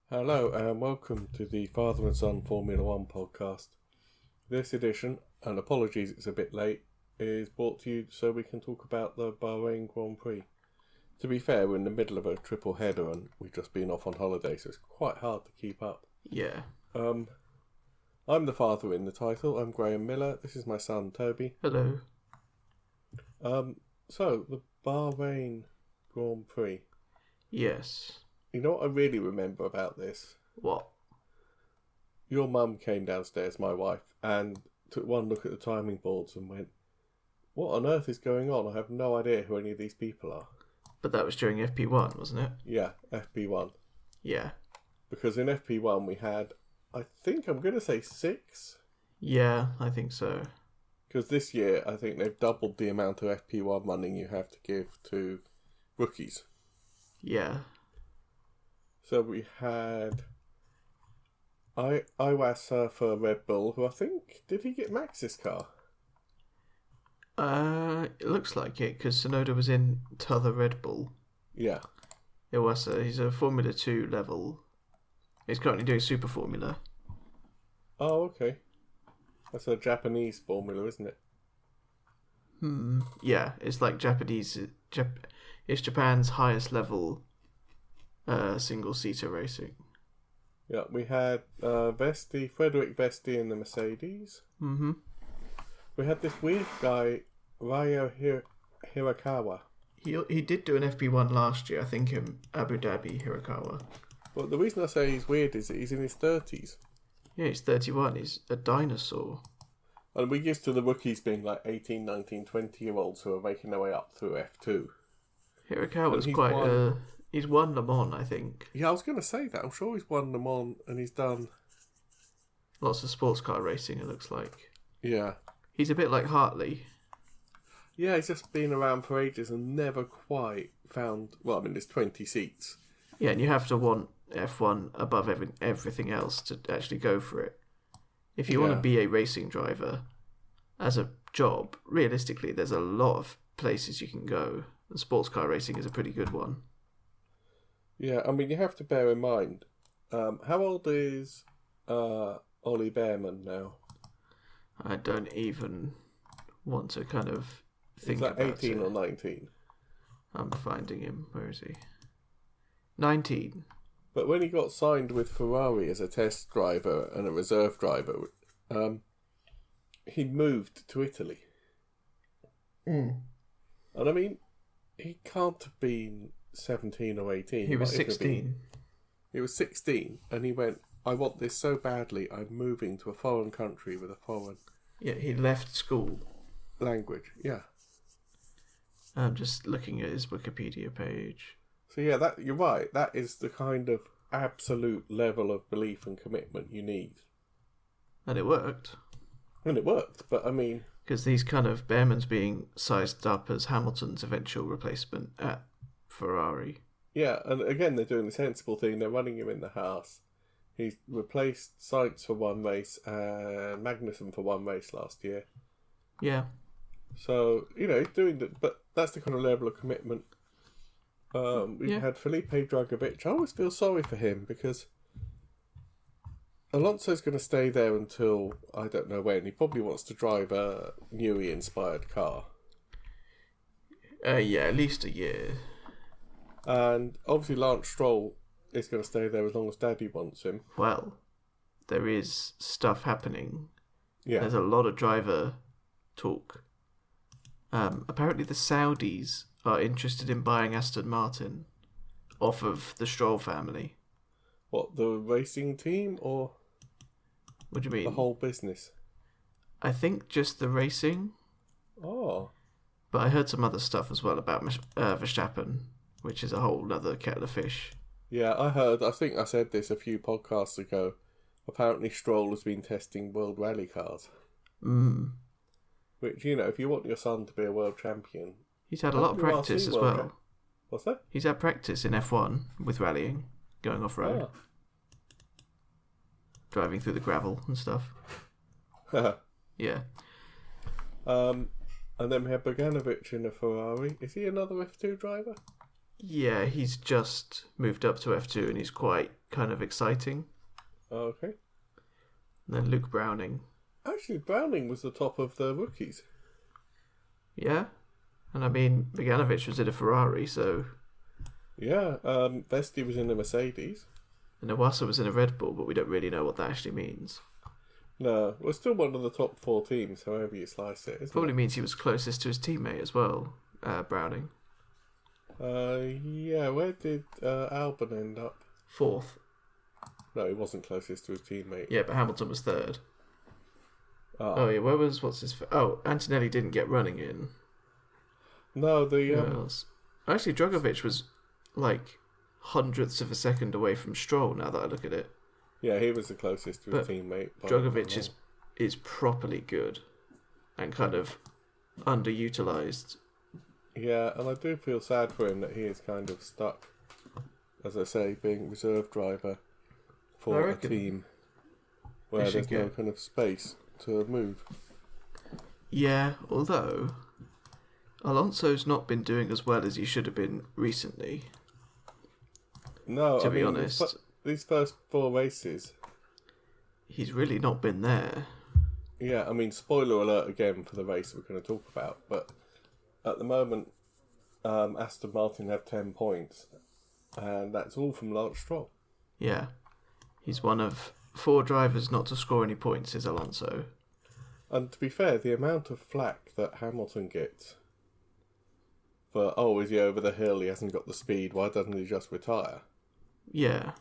Hello and welcome to the Father and Son Formula One podcast. This edition, and apologies it's a bit late, is brought to you so we can talk about the Bahrain Grand Prix. To be fair, we're in the middle of a triple header and we've just been off on holiday, so it's quite hard to keep up. Yeah. I'm the father in the title. I'm Graham Miller. This is my son Toby. Hello. So the Bahrain Grand Prix. Yes. You know what I really remember about this? What? Your mum came downstairs, my wife, and took one look at the timing boards and went, "What on earth is going on? I have no idea who any of these people are." But that was during FP1, wasn't it? Yeah, FP1. Yeah. Because in FP1 we had, I think I'm going to say 6. Yeah, I think so. Because this year I think they've doubled the amount of FP1 money you have to give to rookies. Yeah. So we had Iwasa for Red Bull, who I think, did he get Max's car? It looks like it, because Sonoda was in t'other Red Bull. Yeah. Iwasa, he's a Formula 2 level. He's currently doing Super Formula. Oh, okay. That's a Japanese formula, isn't it? Yeah, it's like Japanese... it's Japan's highest level single-seater racing. Yeah, we had Frederick Vesti in the Mercedes. Mm-hmm. We had this weird guy, Ryo Hirakawa. He did do an FP1 last year, I think, in Abu Dhabi, Hirakawa. Well, the reason I say he's weird is that he's in his 30s. Yeah, he's 31. He's a dinosaur. And we're used to the rookies being like 18, 19, 20-year-olds who are making their way up through F2. Hirakawa's he's won Le Mans, I think. Yeah, I was going to say that. I'm sure he's won Le Mans and he's done... Lots of sports car racing, it looks like. Yeah. He's a bit like Hartley. Yeah, he's just been around for ages and never quite found... Well, I mean, there's 20 seats. Yeah, and you have to want F1 above everything else to actually go for it. If you want to be a racing driver as a job, realistically, there's a lot of places you can go. And sports car racing is a pretty good one. Yeah, I mean, you have to bear in mind, how old is Ollie Behrman now? I don't even want to kind of think about it. Is that 18 or 19? I'm finding him. Where is he? 19. But when he got signed with Ferrari as a test driver and a reserve driver, he moved to Italy. And I mean, he can't have been 17 or 18. He was 16. He was 16 and he went, "I want this so badly, I'm moving to a foreign country with a foreign..." Yeah, he left school. Language, yeah. I'm just looking at his Wikipedia page. So yeah, that you're right. That is the kind of absolute level of belief and commitment you need. And it worked. And it worked, but I mean... Because these kind of Behrman's being sized up as Hamilton's eventual replacement at Ferrari. Yeah, and again, they're doing the sensible thing. They're running him in the house. He's replaced Sainz for one race and Magnussen for one race last year. Yeah. So, you know, he's doing that, but that's the kind of level of commitment. We've had Felipe Drugovich. I always feel sorry for him because Alonso's going to stay there until I don't know when. He probably wants to drive a Newey-inspired car. Yeah, at least a year. And obviously Lance Stroll is going to stay there as long as Daddy wants him. Well, there is stuff happening. Yeah. There's a lot of driver talk. Apparently the Saudis are interested in buying Aston Martin off of the Stroll family. What, the racing team or What do you mean? the whole business? I think just the racing. Oh. But I heard some other stuff as well about Verstappen, which is a whole other kettle of fish. Yeah, I think I said this a few podcasts ago. Apparently Stroll has been testing World Rally cars. Which, you know, if you want your son to be a world champion... He's had a lot of practice as well. What's that? He's had practice in F1 with rallying, going off-road. Oh. Driving through the gravel and stuff. Yeah. And then we have Bogdanovic in a Ferrari. Is he another F2 driver? Yeah, he's just moved up to F2 and he's quite kind of exciting. Okay. And then Luke Browning. Actually, Browning was the top of the rookies. Yeah. And I mean, Bogdanovic was in a Ferrari, so... Yeah, Vesti was in a Mercedes. And Iwasa was in a Red Bull, but we don't really know what that actually means. No, we're still one of the top 4 teams, however you slice it, isn't Probably it? means he was closest to his teammate as well, Browning. Yeah, where did Albon end up? 4th. No, he wasn't closest to his teammate. Yeah, but Hamilton was 3rd. Oh, Oh, yeah, Antonelli didn't get running in. No, Who else? Actually, Drogovic was like hundredths of a second away from Stroll, now that I look at it. Yeah, he was the closest to his teammate. Drogovic is properly good and kind of underutilised. Yeah, and I do feel sad for him that he is kind of stuck, as I say, being reserve driver for a team where there's no kind of space to move. Yeah, although Alonso's not been doing as well as he should have been recently. No, to be honest. These first 4 races... He's really not been there. Yeah, I mean, spoiler alert again for the race we're going to talk about, but at the moment, Aston Martin have 10 points, and that's all from Lance Stroll. Yeah. He's one of 4 drivers not to score any points, is Alonso. And to be fair, the amount of flack that Hamilton gets for, is he over the hill, he hasn't got the speed, why doesn't he just retire? Yeah.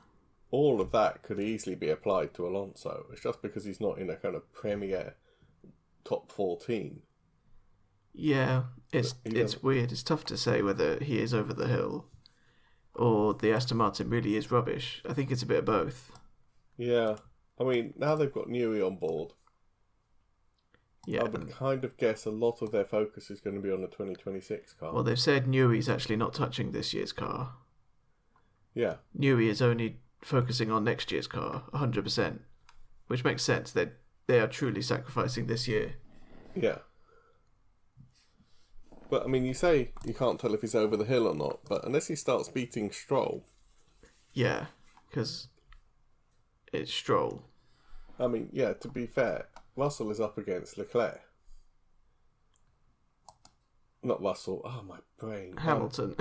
All of that could easily be applied to Alonso. It's just because he's not in a kind of premier top 4 team. Yeah, it's weird. It's tough to say whether he is over the hill or the Aston Martin really is rubbish. I think it's a bit of both. Yeah. I mean, now they've got Newey on board. Yeah. I would kind of guess a lot of their focus is going to be on the 2026 car. Well, they've said Newey's actually not touching this year's car. Yeah. Newey is only focusing on next year's car, 100%, which makes sense. They are truly sacrificing this year. Yeah. But, I mean, you say you can't tell if he's over the hill or not, but unless he starts beating Stroll... Yeah, because it's Stroll. I mean, yeah, to be fair, Russell is up against Leclerc. Not Russell, my brain. Hamilton.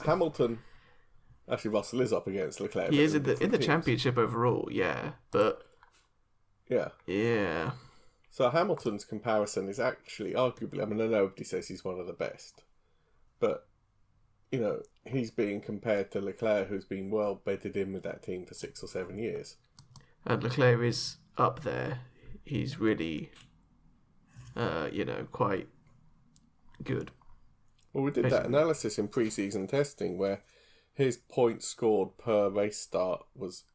Hamilton... Actually, Russell is up against Leclerc. He is in the championship overall, yeah, but... Yeah. Yeah. So Hamilton's comparison is actually, arguably, I mean, I know nobody says he's one of the best, but, you know, he's being compared to Leclerc, who's been well bedded in with that team for 6 or 7 years. And Leclerc is up there. He's really, quite good. Well, we did that analysis in pre-season testing where his points scored per race start was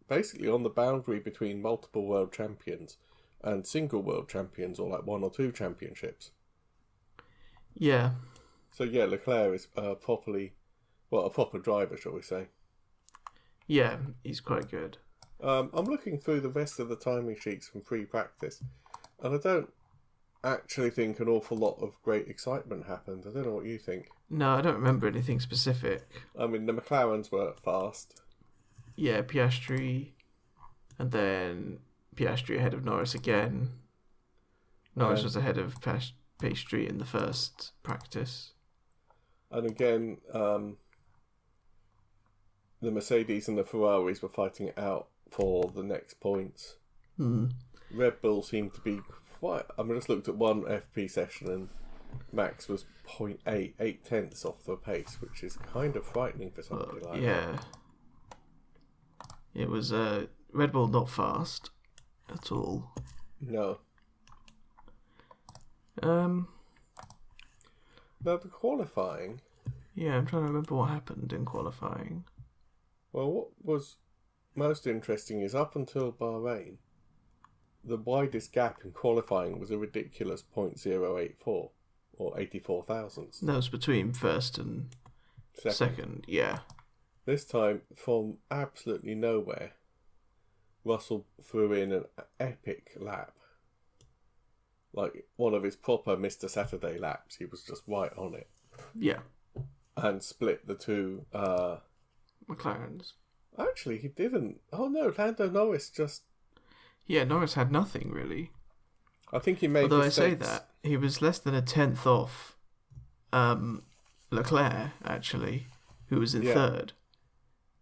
basically on the boundary between multiple world champions and single world champions, or like 1 or 2 championships. Yeah. So yeah, Leclerc is a proper driver, shall we say. Yeah, he's quite good. I'm looking through the rest of the timing sheets from pre-practice, and I don't actually think an awful lot of great excitement happened. I don't know what you think. No, I don't remember anything specific. I mean, the McLarens were fast. Yeah, Piastri, and then Piastri ahead of Norris again. Norris was ahead of Piastri in the first practice. And again, the Mercedes and the Ferraris were fighting it out for the next points. Red Bull seemed to be quite... I mean, I just looked at one FP session and Max was 0.8, 0.8 off the pace, which is kind of frightening for somebody like that. Yeah. It was Red Bull not fast at all. No. Now the qualifying... Yeah, I'm trying to remember what happened in qualifying. Well, what was most interesting is up until Bahrain, the widest gap in qualifying was a ridiculous 0.084, or 84 thousandths. That was between first and second, yeah. This time, from absolutely nowhere, Russell threw in an epic lap. Like one of his proper Mr. Saturday laps. He was just right on it. Yeah. and split the two. McLarens. Actually, he didn't. Oh no, Lando Norris just. Yeah, Norris had nothing really. I think he made. Although mistakes. I say that he was less than a tenth off Leclerc actually, who was in third.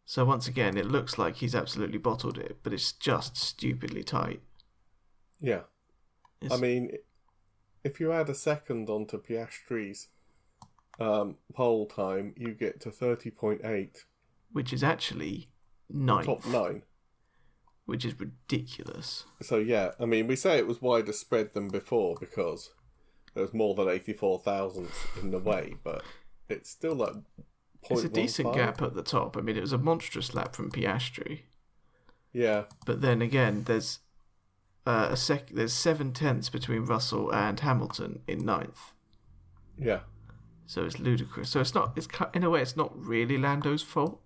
So once again, it looks like he's absolutely bottled it, but it's just stupidly tight. Yeah, I mean, if you add a second onto Piastri's pole time, you get to 30.8, which is actually ninth. Top 9. Which is ridiculous. So yeah, I mean, we say it was wider spread than before because there was more than 84 thousandths in the way, but it's still like 0.15. It's a decent gap at the top. I mean, it was a monstrous lap from Piastri. Yeah. But then again, there's there's 7 tenths between Russell and Hamilton in ninth. Yeah. So it's ludicrous. So it's not. It's in a way, it's not really Lando's fault.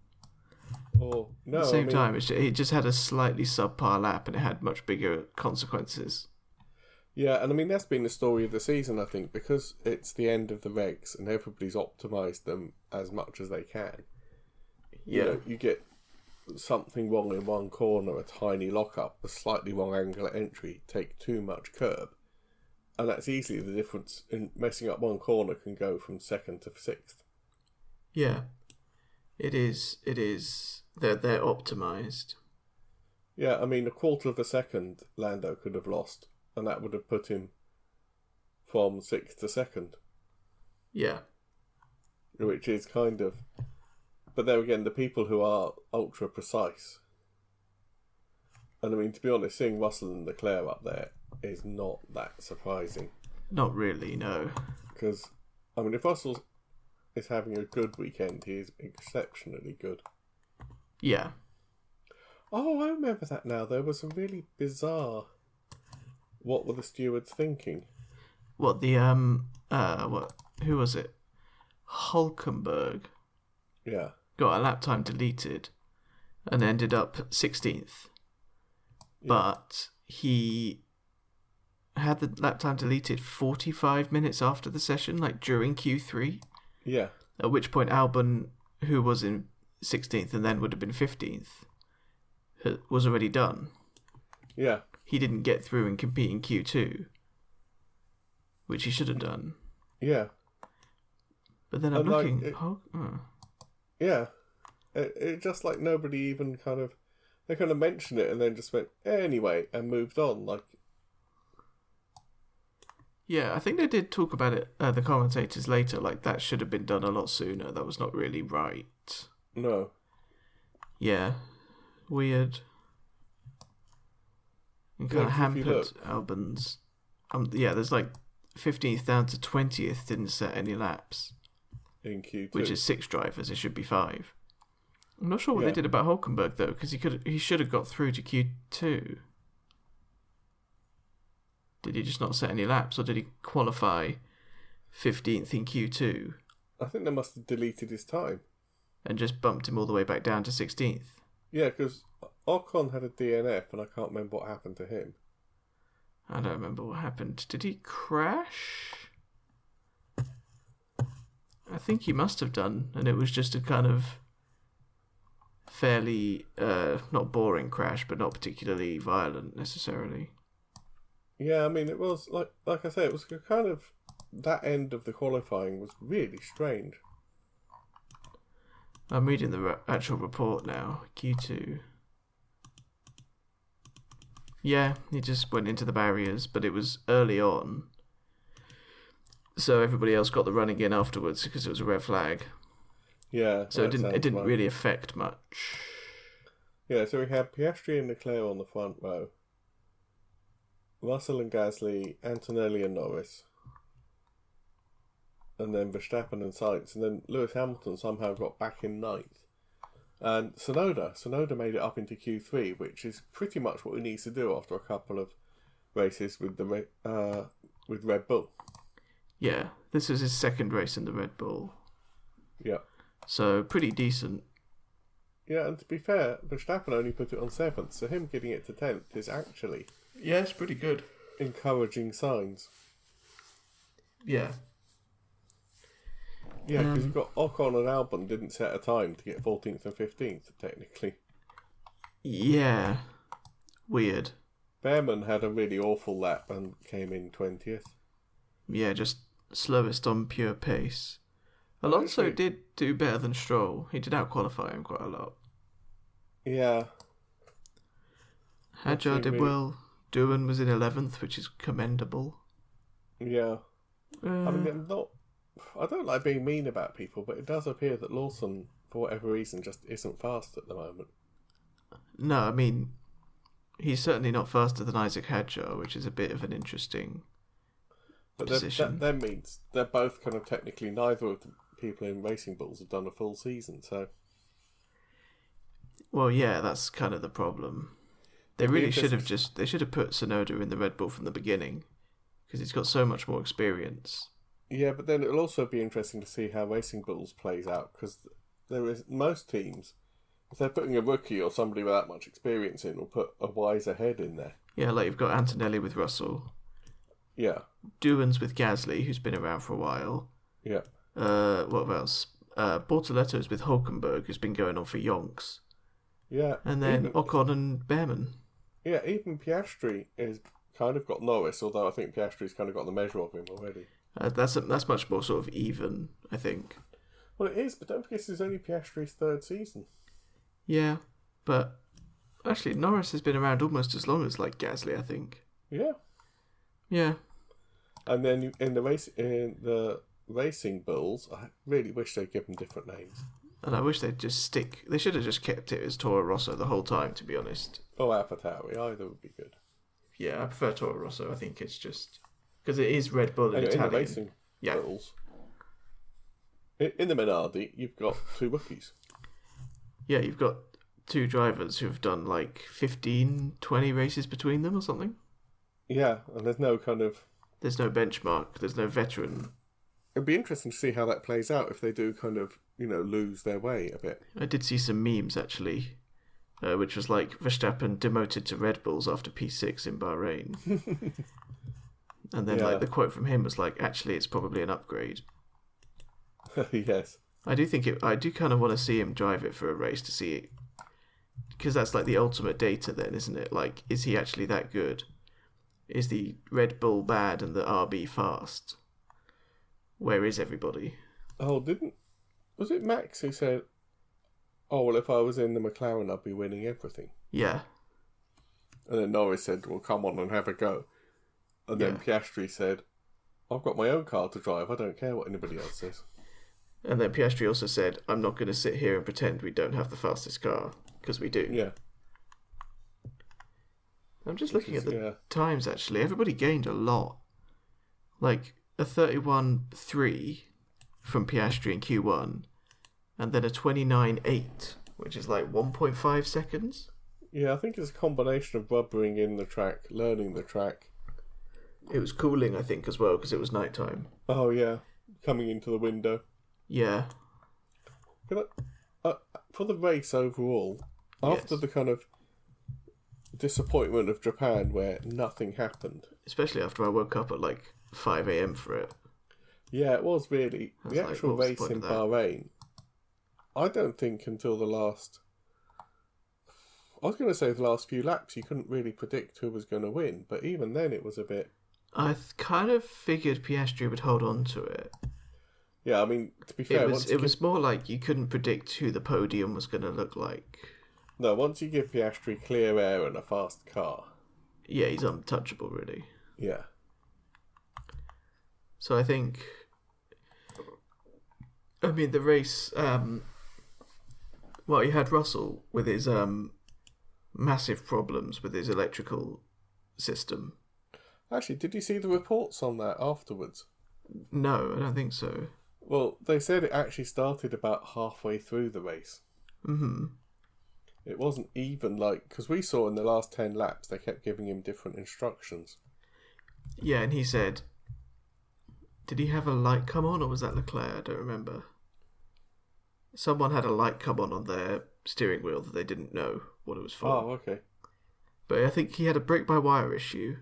Or no. At the same time, he just had a slightly subpar lap, and it had much bigger consequences. Yeah, and I mean that's been the story of the season, I think, because it's the end of the regs and everybody's optimised them as much as they can. Yeah, you get something wrong in one corner, a tiny lock-up, a slightly wrong angle at entry, take too much curb. And that's easily the difference in messing up one corner can go from second to sixth. Yeah, it is. They're optimised. Yeah, I mean, a quarter of a second Lando could have lost, and that would have put him from sixth to second. Yeah. Which is kind of... But there again, the people who are ultra precise. And I mean, to be honest, seeing Russell and Leclerc up there is not that surprising. Not really, no. Because, I mean, if Russell is having a good weekend, he is exceptionally good. Yeah. Oh, I remember that now. There was a really bizarre... What were the stewards thinking? What, who was it? Hulkenberg. Yeah. Got a lap time deleted and ended up 16th. Yeah. But he had the lap time deleted 45 minutes after the session, like during Q3. Yeah. At which point Albon, who was in 16th and then would have been 15th, was already done. Yeah. He didn't get through and compete in Q2, which he should have done. Yeah. But then I'm looking... Yeah. It just like nobody even kind of... They kind of mentioned it and then just went, anyway, and moved on. Like, yeah, I think they did talk about it, the commentators later, like that should have been done a lot sooner. That was not really right. No. Yeah. Weird. And kind of hampered Albon's... yeah, there's like 15th down to 20th didn't set any laps. In Q2. Which is 6 drivers, it should be 5. I'm not sure what they did about Hulkenberg though, because he should have got through to Q2. Did he just not set any laps, or did he qualify 15th in Q2? I think they must have deleted his time. And just bumped him all the way back down to 16th. Yeah, because Ocon had a DNF, and I can't remember what happened to him. I don't remember what happened. Did he crash? I think he must have done, and it was just a kind of fairly, not boring crash, but not particularly violent necessarily. Yeah, I mean, it was, like I say, it was kind of, that end of the qualifying was really strange. I'm reading the actual report now, Q2. Yeah, he just went into the barriers, but it was early on. So everybody else got the run again afterwards because it was a red flag. Yeah. So it didn't really affect much. Yeah, so we had Piastri and Leclerc on the front row. Russell and Gasly, Antonelli and Norris. And then Verstappen and Sainz. And then Lewis Hamilton somehow got back in ninth. And Tsunoda made it up into Q3, which is pretty much what he needs to do after a couple of races with with Red Bull. Yeah, this was his second race in the Red Bull. Yeah. So, pretty decent. Yeah, and to be fair, Verstappen only put it on 7th, so him getting it to 10th is actually... Yeah, it's pretty good. Encouraging signs. Yeah. Yeah, because you've got Ocon and Albon didn't set a time to get 14th and 15th, technically. Yeah. Weird. Behrman had a really awful lap and came in 20th. Yeah, just slowest on pure pace. Alonso did do better than Stroll. He did out-qualify him quite a lot. Yeah. Hadjar did well. Doohan was in 11th, which is commendable. Yeah. I mean, I don't like being mean about people, but it does appear that Lawson, for whatever reason, just isn't fast at the moment. No, I mean, he's certainly not faster than Isaac Hadjar, which is a bit of an interesting position. That means they're both kind of technically, neither of the people in Racing Bulls have done a full season, so... Well, yeah, that's kind of the problem. They really should have put Tsunoda in the Red Bull from the beginning, because he's got so much more experience. Yeah, but then it'll also be interesting to see how Racing Bulls plays out, because most teams, if they're putting a rookie or somebody with that much experience in, will put a wiser head in there. Yeah, like you've got Antonelli with Russell. Yeah. Doohan's with Gasly, who's been around for a while. Yeah. What else? Bortoletto's with Hulkenberg, who's been going on for yonks. Yeah. And then Ocon and Behrman. Yeah, even Piastri is kind of got Norris, although I think Piastri's kind of got the measure of him already. That's much more sort of even, I think. Well, it is, but don't forget this is only Piastri's third season. Yeah, but actually Norris has been around almost as long as like Gasly, I think. Yeah. Yeah. And then in the Racing Bulls, I really wish they'd give them different names. And I wish they'd just they should have just kept it as Toro Rosso the whole time, to be honest. Or AlphaTauri, either would be good. Yeah, I prefer Toro Rosso. I think it's just... Because it is Red Bull and Italian. In the Racing Bulls, in the Minardi, you've got two rookies. Yeah, you've got two drivers who've done like 15, 20 races between them or something. Yeah, and there's no kind of... There's no benchmark. There's no veteran. It'd be interesting to see how that plays out if they do kind of, lose their way a bit. I did see some memes, actually, which was like Verstappen demoted to Red Bulls after P6 in Bahrain. And then like the quote from him was like, actually, it's probably an upgrade. Yes. I do kind of want to see him drive it for a race to see it. Because that's like the ultimate data then, isn't it? Like, is he actually that good? Is the Red Bull bad and the RB fast? Where is everybody? Oh, was it Max who said, oh, well, if I was in the McLaren, I'd be winning everything? Yeah. And then Norris said, well, come on and have a go. And then Piastri said, I've got my own car to drive. I don't care what anybody else says. And then Piastri also said, I'm not going to sit here and pretend we don't have the fastest car, because we do. Yeah. I'm just looking at the times, actually. Everybody gained a lot. Like a 31.3 from Piastri in Q1, and then a 29.8, which is like 1.5 seconds. Yeah, I think it's a combination of rubbering in the track, learning the track. It was cooling, I think, as well, because it was nighttime. Oh, yeah. Coming into the window. Yeah. For the race overall, after the kind of disappointment of Japan where nothing happened. Especially after I woke up at like 5 a.m. for it. Yeah, it was really. The actual race in Bahrain, I don't think until the last... I was going to say the last few laps, you couldn't really predict who was going to win, but even then it was a bit... I kind of figured Piastri would hold on to it. Yeah, I mean, to be fair... It was more like you couldn't predict who the podium was going to look like. No, once you give Piastri clear air and a fast car... Yeah, he's untouchable, really. Yeah. So I think... I mean, the race... you had Russell with his massive problems with his electrical system. Actually, did you see the reports on that afterwards? No, I don't think so. Well, they said it actually started about halfway through the race. Mm-hmm. It wasn't even like... Because we saw in the last 10 laps, they kept giving him different instructions. Yeah, and he said... Did he have a light come on, or was that Leclerc? I don't remember. Someone had a light come on their steering wheel that they didn't know what it was for. Oh, okay. But I think he had a brake-by-wire issue,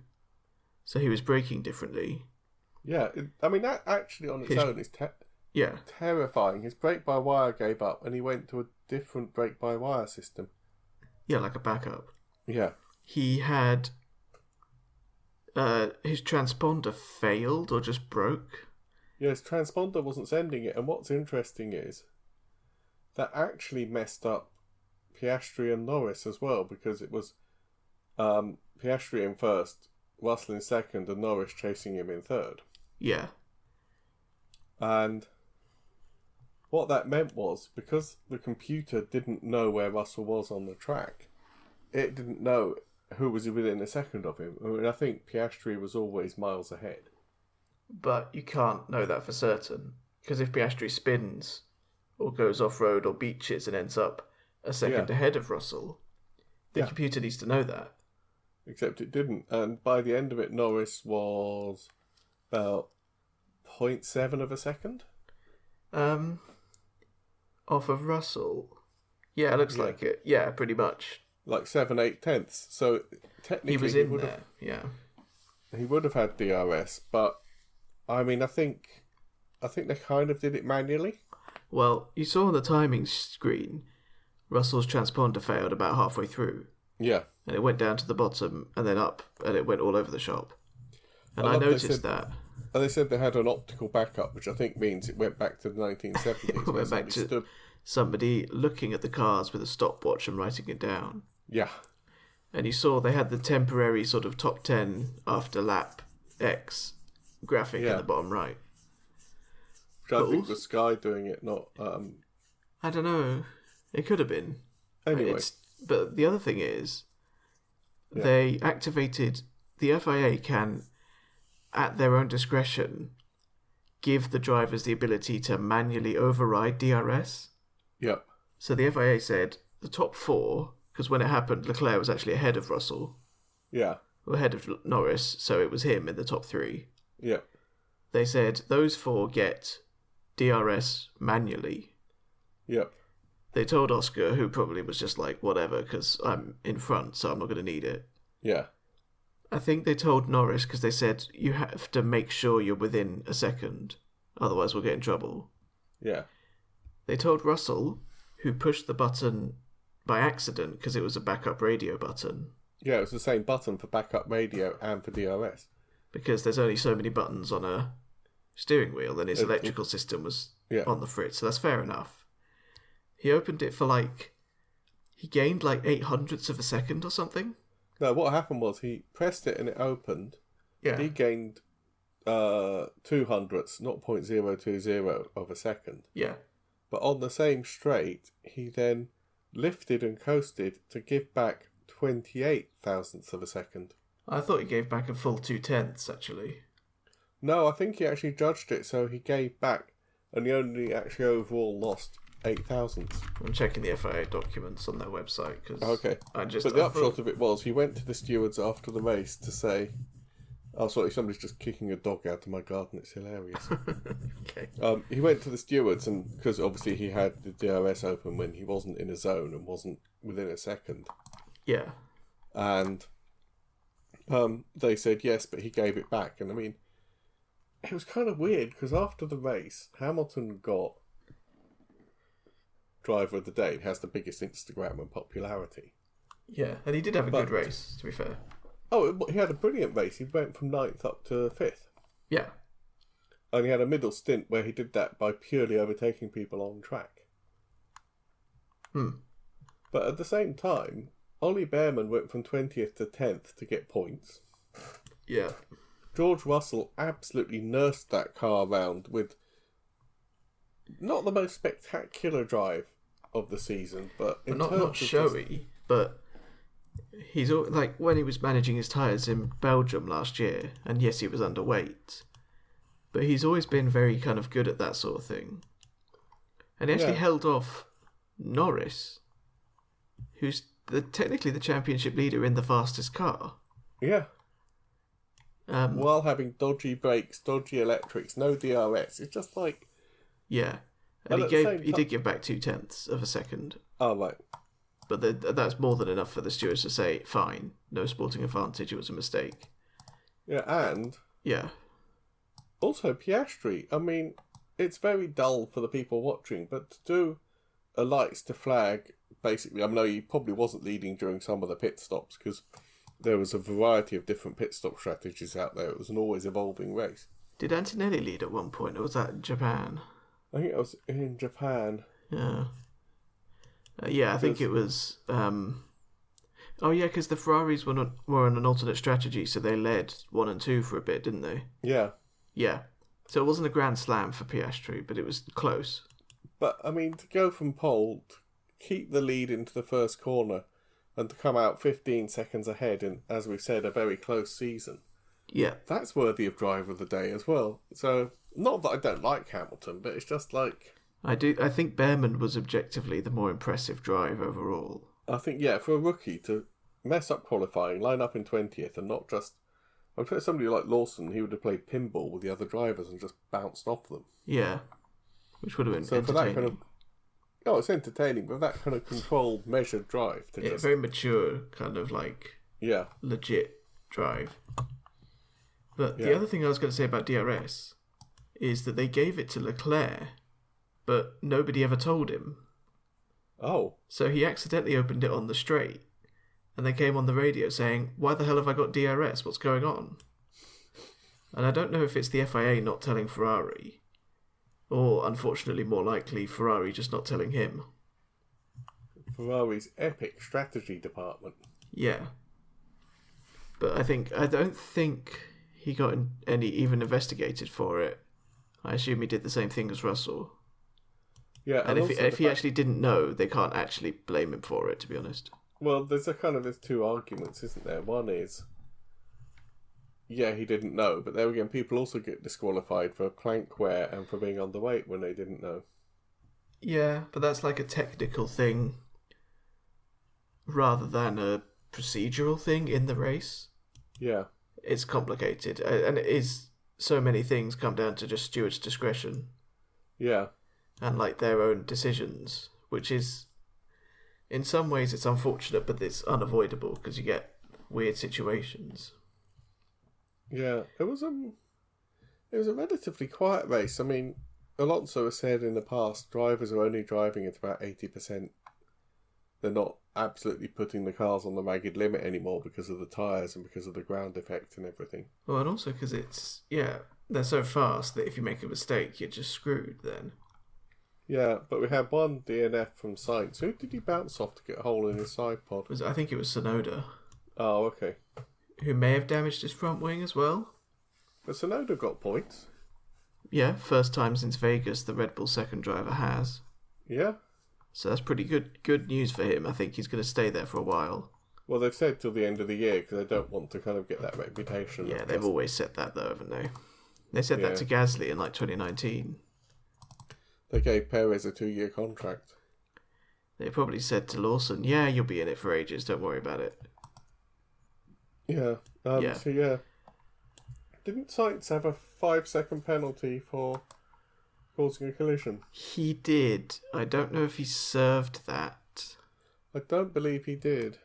so he was braking differently. Yeah, I mean, that actually on its own is Yeah. Terrifying. His brake-by-wire gave up and he went to a different brake-by-wire system. Yeah, like a backup. Yeah. He had... his transponder failed or just broke. Yeah, his transponder wasn't sending it. And what's interesting is that actually messed up Piastri and Norris as well, because it was Piastri in first, Russell in second, and Norris chasing him in third. Yeah. And what that meant was, because the computer didn't know where Russell was on the track, it didn't know who was within a second of him. I mean, I think Piastri was always miles ahead. But you can't know that for certain, because if Piastri spins or goes off-road or beaches and ends up a second ahead of Russell, the computer needs to know that. Except it didn't, and by the end of it, Norris was about 0.7 of a second. Off of Russell. Yeah, it looks like it. Yeah, pretty much. Like 7/8 tenths. So technically he was in there. Yeah. He would have had DRS, but I mean, I think they kind of did it manually. Well, you saw on the timing screen, Russell's transponder failed about halfway through. Yeah. And it went down to the bottom and then up, and it went all over the shop. And I noticed that. And they said they had an optical backup, which I think means it went back to the 1970s. It went back to somebody looking at the cars with a stopwatch and writing it down. Yeah. And you saw they had the temporary sort of top 10 after lap X graphic in the bottom right. Which I think was Sky doing it, not... I don't know. It could have been. Anyway. But the other thing is, they activated... The FIA can, at their own discretion, give the drivers the ability to manually override DRS. Yep. So the FIA said the top four, because when it happened, Leclerc was actually ahead of Russell. Yeah. Or ahead of Norris, so it was him in the top three. Yep. They said those four get DRS manually. Yep. They told Oscar, who probably was just like, whatever, because I'm in front, so I'm not going to need it. Yeah. I think they told Norris because they said, you have to make sure you're within a second, otherwise we'll get in trouble. Yeah. They told Russell, who pushed the button by accident because it was a backup radio button. Yeah, it was the same button for backup radio and for DRS. Because there's only so many buttons on a steering wheel, and his electrical system was on the fritz, so that's fair enough. He opened it for he gained 0.08 of a second or something. No, what happened was he pressed it and it opened. Yeah. He gained 0.02, 0.020 of a second. Yeah. But on the same straight, he then lifted and coasted to give back 28 thousandths of a second. I thought he gave back a full 0.2, actually. No, I think he actually judged it, so he gave back, and he only actually overall lost 8 thousandths. I'm checking the FIA documents on their website because But the upshot of it was he went to the stewards after the race to say, "Oh, sorry, somebody's just kicking a dog out of my garden. It's hilarious." Okay. He went to the stewards, and because obviously he had the DRS open when he wasn't in a zone and wasn't within a second. Yeah. And they said yes, but he gave it back. And I mean, it was kind of weird because after the race, Hamilton got Driver of the Day. It has the biggest Instagram and popularity. Yeah, and he did have a good race, to be fair. Oh, he had a brilliant race. He went from 9th up to 5th. Yeah. And he had a middle stint where he did that by purely overtaking people on track. But at the same time, Ollie Behrman went from 20th to 10th to get points. Yeah. George Russell absolutely nursed that car around with not the most spectacular drive of the season, but not showy. But he's when he was managing his tyres in Belgium last year, and yes, he was underweight, but he's always been very kind of good at that sort of thing. And he actually held off Norris, who's technically the championship leader in the fastest car. Yeah. While having dodgy brakes, dodgy electrics, no DRS. It's just like... Yeah. And he did give back 0.2 of a second. Oh, right. But that's more than enough for the stewards to say, fine, no sporting advantage, it was a mistake. Yeah, and... Yeah. Also, Piastri, I mean, it's very dull for the people watching, but to do a lights to flag, basically, I know he probably wasn't leading during some of the pit stops because there was a variety of different pit stop strategies out there. It was an always evolving race. Did Antonelli lead at one point, or was that in Japan? I think it was in Japan. Yeah. I think it was... Oh, yeah, because the Ferraris were on an alternate strategy, so they led 1 and 2 for a bit, didn't they? Yeah. Yeah. So it wasn't a grand slam for Piastri, but it was close. But, I mean, to go from pole, to keep the lead into the first corner, and to come out 15 seconds ahead in, as we've said, a very close season. Yeah. That's worthy of driver of the day as well. So, not that I don't like Hamilton, but it's just like... I think Behrman was objectively the more impressive drive overall. I think, yeah, for a rookie to mess up qualifying, line up in 20th, and not just... I'm sure somebody like Lawson, he would have played pinball with the other drivers and just bounced off them. Yeah. Which would have been so entertaining. For that kind of... Oh, it's entertaining, but that kind of controlled, measured drive. Very mature, kind of like... Yeah. Legit drive. But the other thing I was going to say about DRS is that they gave it to Leclerc, but nobody ever told him. Oh. So he accidentally opened it on the straight, and they came on the radio saying, "Why the hell have I got DRS? What's going on?" And I don't know if it's the FIA not telling Ferrari, or, unfortunately, more likely, Ferrari just not telling him. Ferrari's epic strategy department. Yeah. But I don't think he got even investigated for it. I assume he did the same thing as Russell. Yeah, and if he actually didn't know, they can't actually blame him for it, to be honest. Well, there's two arguments, isn't there? One is, yeah, he didn't know, but there again, people also get disqualified for plank wear and for being underweight when they didn't know. Yeah, but that's like a technical thing rather than a procedural thing in the race. Yeah. It's complicated, and it is so many things come down to just stewards' discretion. Yeah. And like their own decisions, which is, in some ways, it's unfortunate, but it's unavoidable because you get weird situations. Yeah, it was a relatively quiet race. I mean, Alonso has said in the past, drivers are only driving at about 80%. They're not absolutely putting the cars on the ragged limit anymore because of the tyres and because of the ground effect and everything. Well, and also because they're so fast that if you make a mistake, you're just screwed then. Yeah, but we had one DNF from Sainz. Who did he bounce off to get a hole in his side pod? I think it was Tsunoda. Oh, okay. Who may have damaged his front wing as well. But Tsunoda got points. Yeah, first time since Vegas the Red Bull second driver has. Yeah. So that's pretty good news for him. I think he's going to stay there for a while. Well, they've said till the end of the year because they don't want to kind of get that reputation. Yeah, they've always said that though, haven't they? They said that to Gasly in like 2019. They gave Perez a 2-year contract. They probably said to Lawson, "Yeah, you'll be in it for ages. Don't worry about it." Yeah. So yeah. Didn't Sainz have a 5-second penalty for causing a collision? He did. I don't know if he served that. I don't believe he did.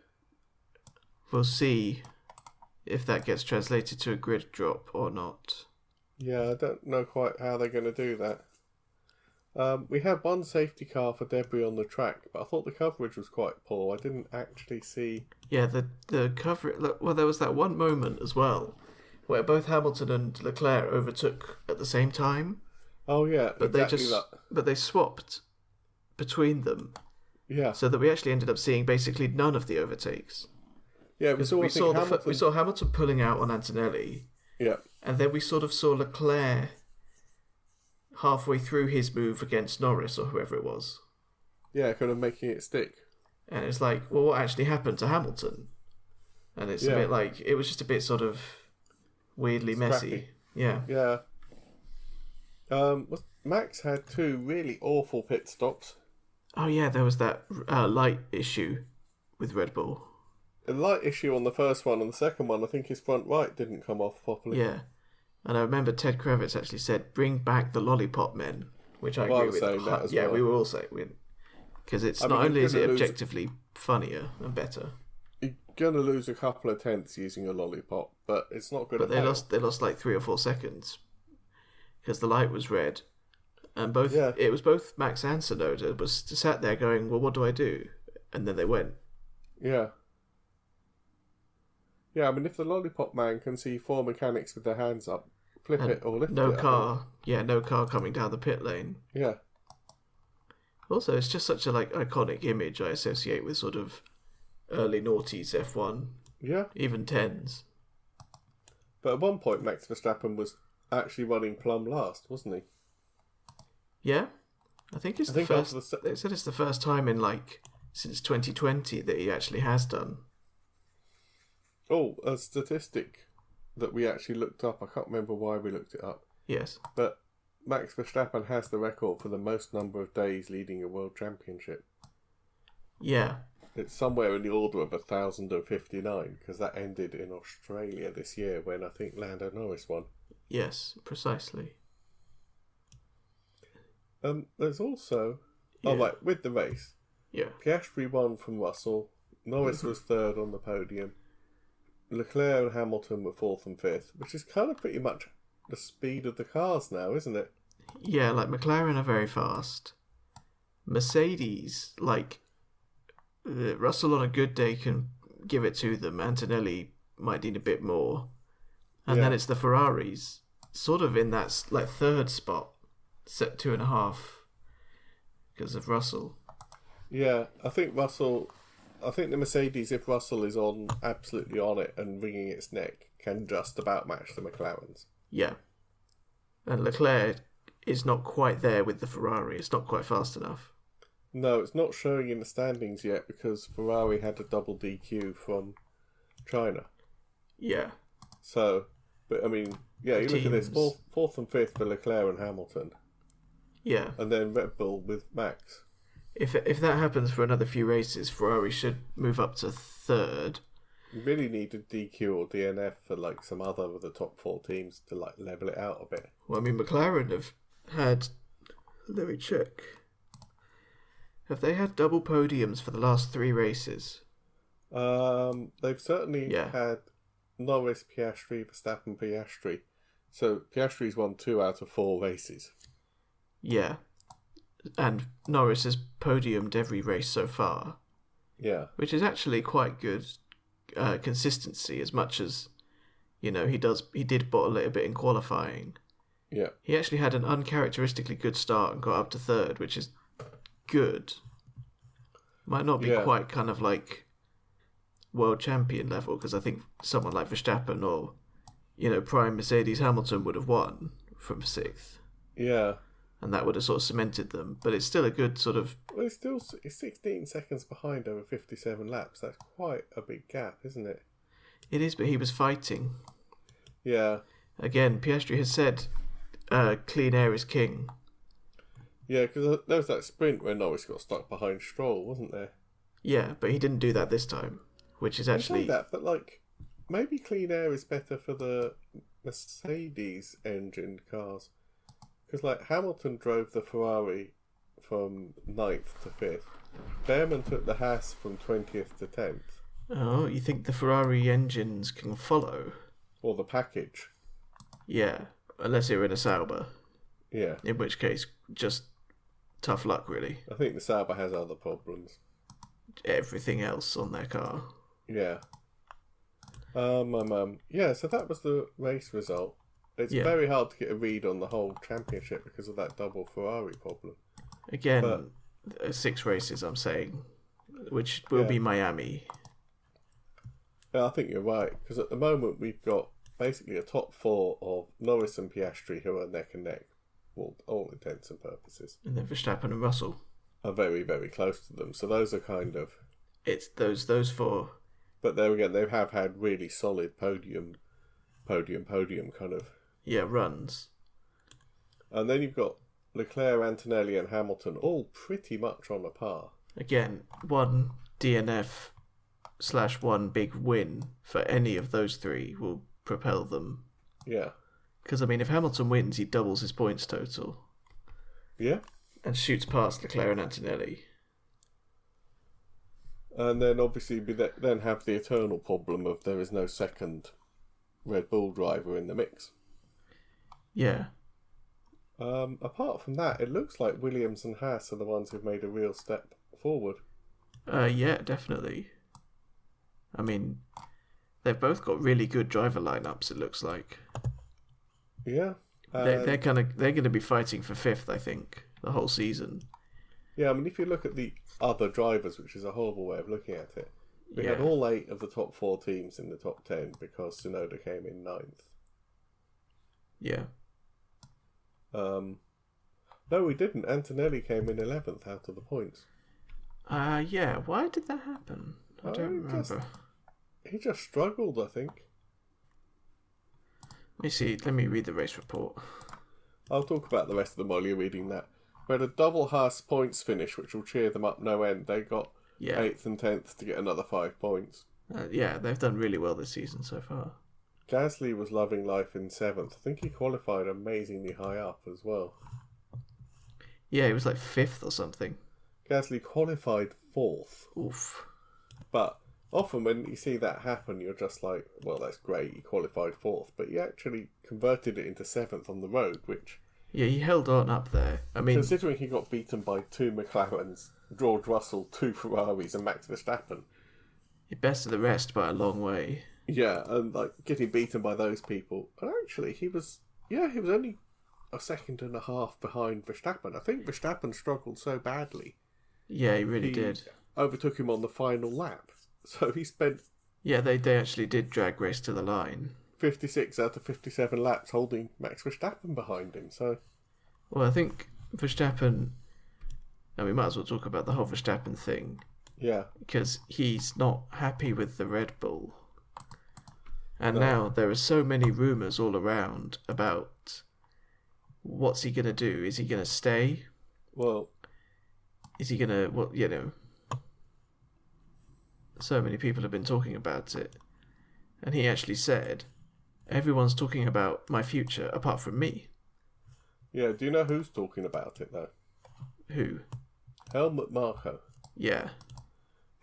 We'll see if that gets translated to a grid drop or not. Yeah, I don't know quite how they're going to do that. We had one safety car for debris on the track, but I thought the coverage was quite poor. I didn't actually see... Yeah, the coverage... Well, there was that one moment as well where both Hamilton and Leclerc overtook at the same time. Oh, yeah, but But they swapped between them. Yeah. So that we actually ended up seeing basically none of the overtakes. Yeah, we saw Hamilton pulling out on Antonelli. Yeah. And then we sort of saw Leclerc halfway through his move against Norris or whoever it was. Yeah, kind of making it stick. And it's like, well, what actually happened to Hamilton? And it's a bit like, it was just a bit sort of weirdly messy. Yeah. Yeah. Max had 2 really awful pit stops. Oh yeah, there was that light issue with Red Bull. A light issue on the first one, and the second one, I think his front right didn't come off properly. Yeah. And I remember Ted Kravitz actually said, "Bring back the lollipop men," which I agree with. That as well. We were all saying because it's not only is it objectively funnier and better. You're gonna lose a couple of tenths using a lollipop, but it's not gonna. But they lost like 3 or 4 seconds because the light was red, And it was both Max and Tsunoda was sat there going, well, what do I do? And then they went. Yeah. Yeah, I mean, if the lollipop man can see 4 mechanics with their hands up, flip it or lift it. No car coming down the pit lane. Yeah. Also, it's just such a iconic image I associate with sort of early noughties F1. Yeah. Even 10s. But at one point, Max Verstappen was actually running plumb last, wasn't he? Yeah. I think it's the first. They said it's the first time in since 2020 that he actually has done. Oh, a statistic that we actually looked up. I can't remember why we looked it up. Yes. But Max Verstappen has the record for the most number of days leading a world championship. Yeah. It's somewhere in the order of 1,059, because that ended in Australia this year when I think Lando Norris won. Yes, precisely. There's also... Yeah. Oh, right, with the race. Yeah. Piastri won from Russell. Norris was third on the podium. Leclerc and Hamilton were fourth and fifth, which is kind of pretty much the speed of the cars now, isn't it? Yeah, McLaren are very fast. Mercedes, Russell on a good day can give it to them. Antonelli might need a bit more. And then it's the Ferraris, sort of in that third spot, set 2.5 because of Russell. Yeah, I think the Mercedes, if Russell is absolutely on it and wringing its neck, can just about match the McLarens. Yeah. And Leclerc is not quite there with the Ferrari. It's not quite fast enough. No, it's not showing in the standings yet because Ferrari had a double DQ from China. Yeah. So, but I mean, yeah, you look at this, fourth and fifth for Leclerc and Hamilton. Yeah. And then Red Bull with Max. If that happens for another few races, Ferrari should move up to third. You really need a DQ or DNF for some other of the top 4 teams to level it out a bit. Well, I mean, McLaren have had... Let me check. Have they had double podiums for the last 3 races? They've certainly had Norris, Piastri, Verstappen, Piastri. So Piastri's won 2 out of 4 races. Yeah. And Norris has podiumed every race so far. Yeah. Which is actually quite good consistency, as much as, he did bottle it a bit in qualifying. Yeah. He actually had an uncharacteristically good start and got up to third, which is good. Might not be quite kind of world champion level, because I think someone like Verstappen or, prime Mercedes Hamilton would have won from 6th. Yeah. And that would have sort of cemented them. But it's still a good sort of... Well, it's 16 seconds behind over 57 laps. That's quite a big gap, isn't it? It is, but he was fighting. Yeah. Again, Piastri has said clean air is king. Yeah, because there was that sprint where Norris got stuck behind Stroll, wasn't there? Yeah, but he didn't do that this time, which is actually... I say that, but maybe clean air is better for the Mercedes engined cars. Because Hamilton drove the Ferrari from 9th to 5th. Behrman took the Haas from 20th to 10th. Oh, you think the Ferrari engines can follow? Or the package. Yeah, unless you're in a Sauber. Yeah. In which case, just tough luck, really. I think the Sauber has other problems. Everything else on their car. Yeah. Yeah, so that was the race result. It's very hard to get a read on the whole championship because of that double Ferrari problem. Again, 6 races, I'm saying, which will be Miami. Yeah, I think you're right, because at the moment we've got basically a top 4 of Norris and Piastri who are neck and neck, well, all intents and purposes. And then Verstappen and Russell are very, very close to them. So those are kind of... It's those 4. But there again, they have had really solid podium kind of... Yeah, runs. And then you've got Leclerc, Antonelli and Hamilton all pretty much on a par. Again, 1 DNF / 1 big win for any of those 3 will propel them. Yeah. Because, I mean, if Hamilton wins, he doubles his points total. Yeah. And shoots past Leclerc and Antonelli. And then obviously then have the eternal problem of there is no second Red Bull driver in the mix. Yeah. Apart from that, it looks like Williams and Haas are the ones who've made a real step forward. Yeah, definitely. I mean, they've both got really good driver lineups. It looks like. Yeah, they're going to be fighting for fifth, I think, the whole season. Yeah, I mean, if you look at the other drivers, which is a horrible way of looking at it, we had all 8 of the top 4 teams in the top 10 because Tsunoda came in 9th. Yeah. No, we didn't. Antonelli came in 11th out of the points. Yeah. Why did that happen? I don't remember. He just struggled, I think. Let me see. Let me read the race report. I'll talk about the rest of them while you're reading that. We had a double Haas points finish, which will cheer them up no end. They got 8th and 10th to get another 5 points. Yeah, they've done really well this season so far. Gasly was loving life in 7th. I think he qualified amazingly high up as well. Yeah, he was like 5th or something. Gasly qualified 4th. Oof. But often when you see that happen, you're just like, well, that's great, he qualified 4th. But he actually converted it into 7th on the road, which... Yeah, he held on up there. I mean, considering he got beaten by 2 McLarens, George Russell, 2 Ferraris, and Max Verstappen. He bested the rest by a long way. Yeah, and like getting beaten by those people. And actually, he was only a second and a half behind Verstappen. I think Verstappen struggled so badly. Yeah, he really did. Overtook him on the final lap. So he spent... Yeah, they actually did drag race to the line. 56 out of 57 laps holding Max Verstappen behind him, so... Well, I think Verstappen... And we might as well talk about the whole Verstappen thing. Yeah. Because he's not happy with the Red Bull. And now there are so many rumours all around about what's he going to do. Is he going to stay? Well... Is he going to... So many people have been talking about it. And he actually said... Everyone's talking about my future apart from me. Yeah, do you know who's talking about it, though? Who? Helmut Marko. Yeah.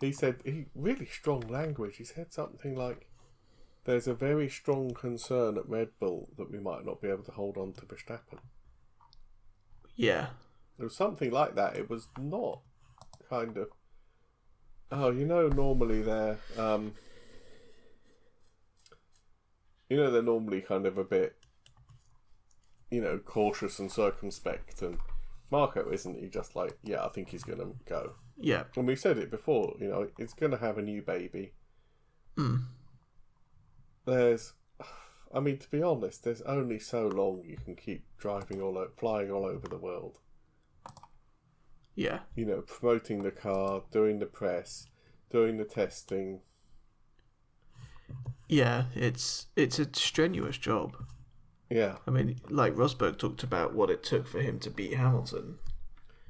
He said, really strong language. He said something like, there's a very strong concern at Red Bull that we might not be able to hold on to Verstappen. Yeah. There was something like that. It was not kind of... Oh, normally they're... they're normally kind of a bit, cautious and circumspect. And Marco isn't. He just like, yeah, I think he's going to go. Yeah. And we've said it before, it's going to have a new baby. Mm. To be honest, there's only so long you can keep flying all over the world. Yeah. Promoting the car, doing the press, doing the testing. Yeah, it's a strenuous job. Yeah. I mean, like Rosberg talked about what it took for him to beat Hamilton.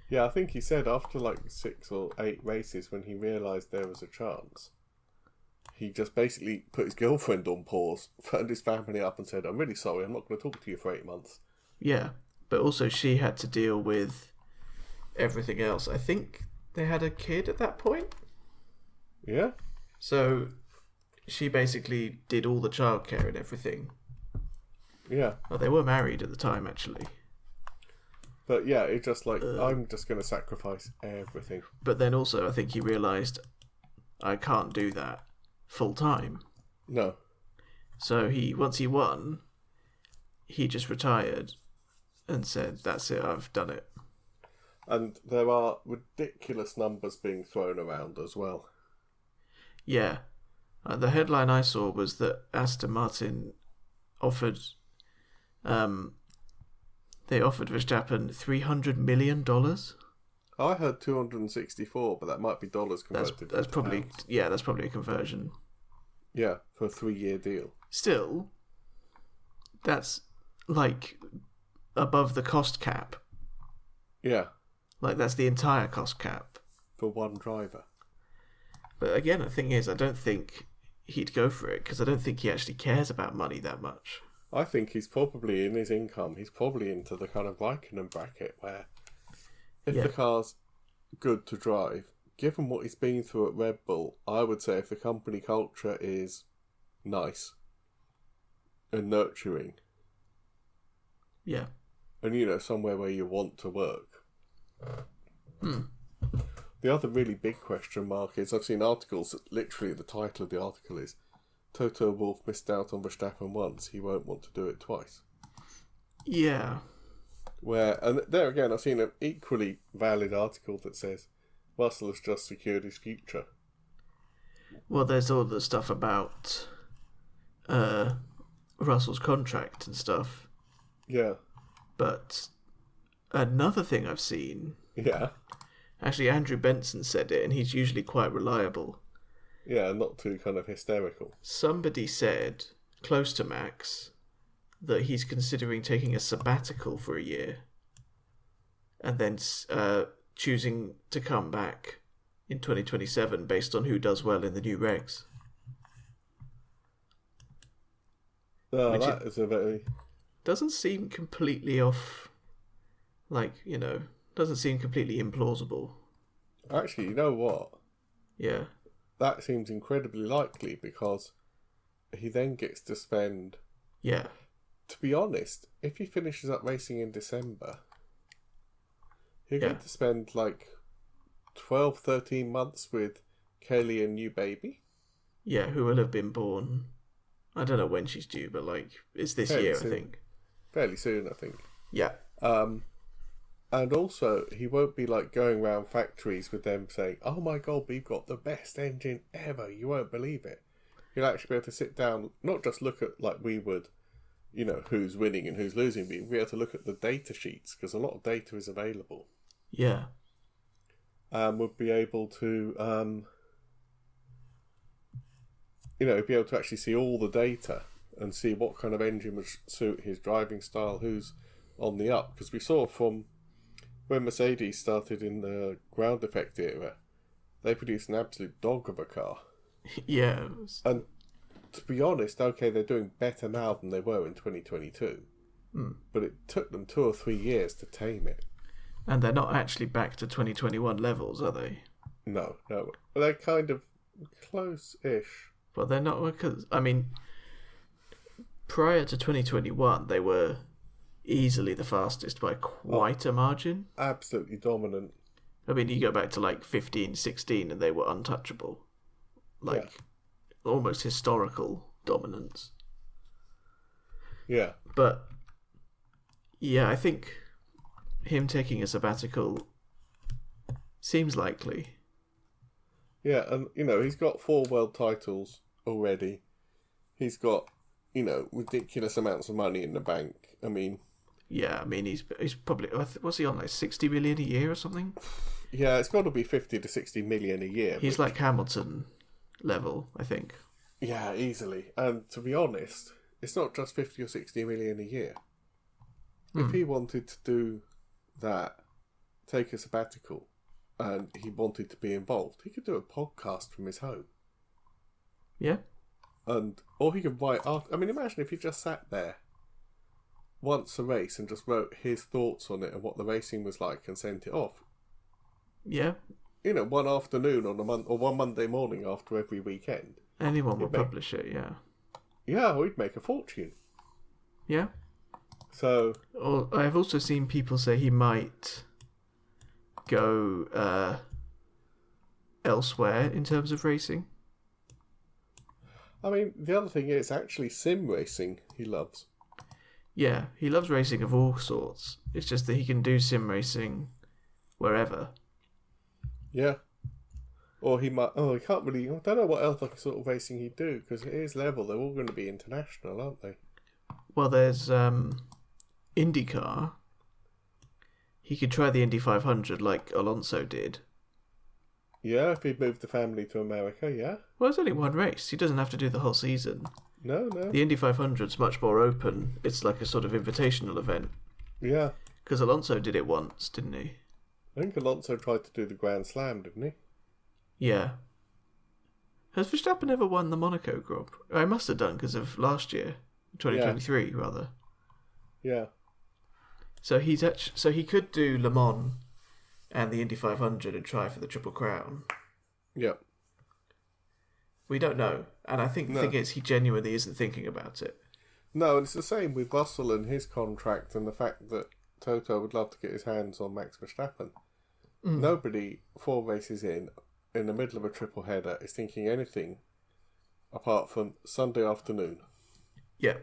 Yeah, I think he said after like 6 or 8 races when he realised there was a chance, he just basically put his girlfriend on pause, phoned his family up and said, I'm really sorry, I'm not going to talk to you for 8 months. Yeah, but also she had to deal with everything else. I think they had a kid at that point. Yeah. So... She basically did all the childcare and everything. Yeah. Well, they were married at the time, actually. But yeah, it's just like, I'm just going to sacrifice everything. But then also, I think he realised, I can't do that full time. No. So once he won, he just retired and said, that's it, I've done it. And there are ridiculous numbers being thrown around as well. Yeah. The headline I saw was that Aston Martin offered Verstappen $300 million. I heard 264, but that might be dollars converted. That's probably pounds. Yeah, that's probably a conversion. Yeah, for a 3-year deal. Still, that's like above the cost cap. Yeah. Like that's the entire cost cap for one driver. But again, the thing is, I don't think he'd go for it because I don't think he actually cares about money that much. I think he's probably, in his income, he's probably into the kind of Raikkonen bracket where if the car's good to drive, given what he's been through at Red Bull, I would say if the company culture is nice and nurturing, and and somewhere where you want to work. The other really big question mark is I've seen articles that literally the title of the article is Toto Wolff missed out on Verstappen once, he won't want to do it twice. Yeah. And there again, I've seen an equally valid article that says Russell has just secured his future. Well, there's all the stuff about Russell's contract and stuff. Yeah. But another thing I've seen... Yeah. Actually, Andrew Benson said it, and he's usually quite reliable. Yeah, not too kind of hysterical. Somebody said, close to Max, that he's considering taking a sabbatical for a year and then choosing to come back in 2027 based on who does well in the new regs. Oh, that is a very... Doesn't seem completely off, doesn't seem completely implausible. Actually, you know what? Yeah. That seems incredibly likely because he then gets to spend... Yeah. To be honest, if he finishes up racing in December, he'll get to spend 12, 13 months with Kelly and new baby. Yeah, who will have been born. I don't know when she's due, but it's this fairly year, soon. I think. Fairly soon, I think. Yeah. And also, he won't be going around factories with them saying, "Oh my God, we've got the best engine ever. You won't believe it." He'll actually be able to sit down, not just look at like we would, who's winning and who's losing, but he'll be able to look at the data sheets because a lot of data is available. Yeah. Would be able to, be able to actually see all the data and see what kind of engine would suit his driving style, who's on the up. Because we saw from when Mercedes started in the ground effect era, they produced an absolute dog of a car. Yeah. And to be honest, okay, they're doing better now than they were in 2022. But it took them 2 or 3 years to tame it. And they're not actually back to 2021 levels, are they? No. Well, they're kind of close-ish. But they're not, because, prior to 2021, they were easily the fastest by quite a margin. Absolutely dominant. You go back to 15, 16 and they were untouchable. Almost historical dominance. Yeah. But, yeah, I think him taking a sabbatical seems likely. Yeah, and, he's got 4 world titles already. He's got, ridiculous amounts of money in the bank. Yeah, he's probably... What's he on, 60 million a year or something? Yeah, it's got to be 50 to 60 million a year. He's like Hamilton level, I think. Yeah, easily. And to be honest, it's not just 50 or 60 million a year. If he wanted to do that, take a sabbatical, and he wanted to be involved, he could do a podcast from his home. Yeah. Or he could write art. Imagine if he just sat there once a race and just wrote his thoughts on it and what the racing was like and sent it off. Yeah. One afternoon on or one Monday morning after every weekend. Anyone will publish it, yeah. Yeah, or he'd make a fortune. Yeah. So... I've also seen people say he might go elsewhere in terms of racing. The other thing is actually sim racing he loves. Yeah, he loves racing of all sorts. It's just that he can do sim racing wherever. Yeah. Or he might... he can't really... I don't know what else sort of racing he'd do, because at his level, they're all going to be international, aren't they? Well, there's IndyCar. He could try the Indy 500 like Alonso did. Yeah, if he'd moved the family to America, yeah. Well, it's only one race. He doesn't have to do the whole season. No. The Indy 500's much more open. It's like a sort of invitational event. Yeah. Because Alonso did it once, didn't he? I think Alonso tried to do the Grand Slam, didn't he? Yeah. Has Verstappen ever won the Monaco Grand Prix? I must have done because of last year. 2023, rather. Yeah. So he could do Le Mans and the Indy 500 and try for the Triple Crown. Yeah. We don't know. And I think the thing is, he genuinely isn't thinking about it. No, and it's the same with Russell and his contract and the fact that Toto would love to get his hands on Max Verstappen. Mm. Nobody 4 races in the middle of a triple header, is thinking anything apart from Sunday afternoon. Yeah.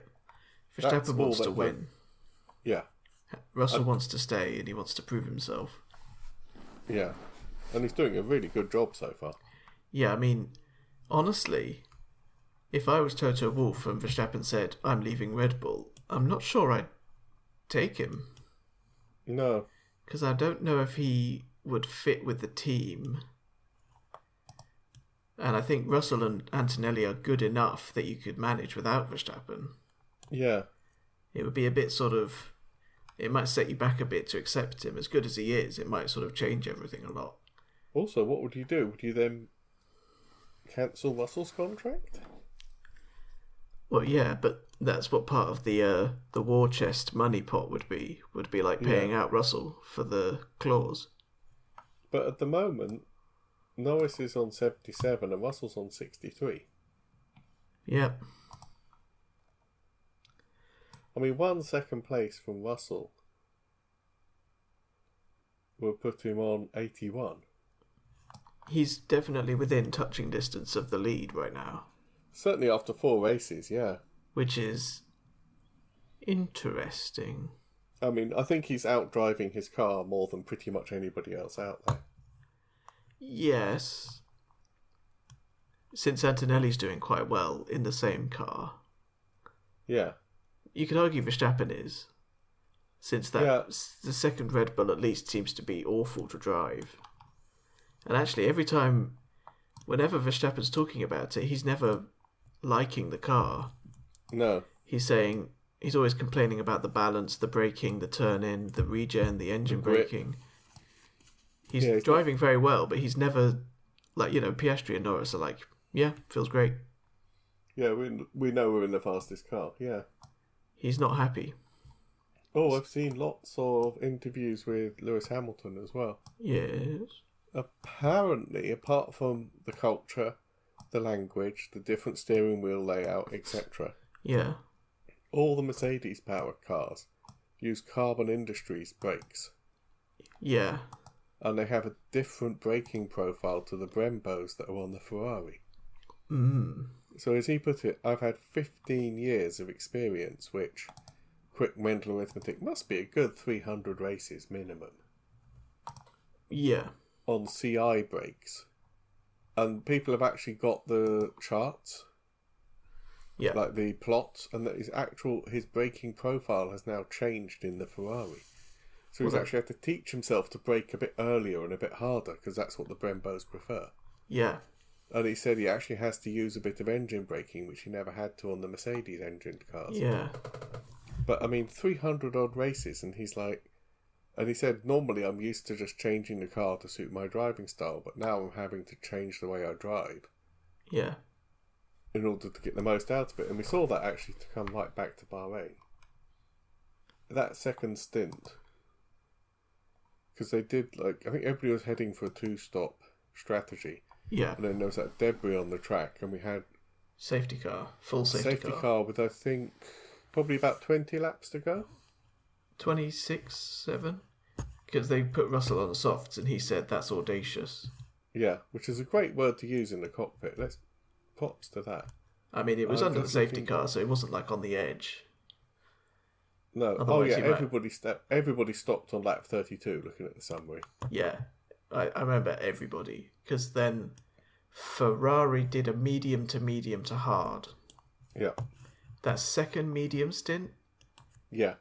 Verstappen wants to win. Yeah. Russell wants to stay and he wants to prove himself. Yeah. And he's doing a really good job so far. Yeah, I mean, honestly, if I was Toto Wolff and Verstappen said, I'm leaving Red Bull, I'm not sure I'd take him. No. Because I don't know if he would fit with the team. And I think Russell and Antonelli are good enough that you could manage without Verstappen. Yeah. It would be a bit sort of... It might set you back a bit to accept him. As good as he is, it might sort of change everything a lot. Also, what would you do? Would you then cancel Russell's contract? Well, yeah, but that's what part of the war chest money pot would be like paying out Russell for the clause. But at the moment, Norris is on 77 and Russell's on 63. Yep. I mean, 1 second place from Russell will put him on 81. He's definitely within touching distance of the lead right now. Certainly after 4 races, yeah. Which is interesting. I mean, I think he's out driving his car more than pretty much anybody else out there. Yes. Since Antonelli's doing quite well in the same car. Yeah. You could argue Verstappen is. Since the second Red Bull at least seems to be awful to drive. And actually, whenever Verstappen's talking about it, he's never liking the car. No. He's always complaining about the balance, the braking, the turn-in, the regen, the engine braking. He's driving very well, but he's never, Piastri and Norris are like, yeah, feels great. Yeah, we know we're in the fastest car, yeah. He's not happy. Oh, I've seen lots of interviews with Lewis Hamilton as well. Yes. Apparently, apart from the culture, the language, the different steering wheel layout, etc. Yeah. All the Mercedes-powered cars use Carbon Industries brakes. Yeah. And they have a different braking profile to the Brembos that are on the Ferrari. Mm. So as he put it, I've had 15 years of experience, which, quick mental arithmetic, must be a good 300 races minimum. Yeah. On CI brakes. And people have actually got the charts. Yeah. Like the plots, and that his braking profile has now changed in the Ferrari. So he's actually had to teach himself to brake a bit earlier and a bit harder, because that's what the Brembos prefer. Yeah. And he said he actually has to use a bit of engine braking, which he never had to on the Mercedes engined cars. Yeah. But I mean, 300 odd races, and he's like, and he said, normally I'm used to just changing the car to suit my driving style, but now I'm having to change the way I drive. Yeah. In order to get the most out of it. And we saw that actually to come right back to Bahrain. That second stint, because they did, I think everybody was heading for a 2-stop strategy. Yeah. And then there was that debris on the track, and we had safety car, full safety car with, I think, probably about 20 laps to go. 26-7? Because they put Russell on the softs, and he said that's audacious. Yeah, which is a great word to use in the cockpit. Let's props to that. I mean, it was under the safety car, so it wasn't like on the edge. No. Otherwise, everybody stopped on lap 32 looking at the summary. Yeah, I remember everybody. Because then Ferrari did a medium to hard. Yeah. That second medium stint? Yeah.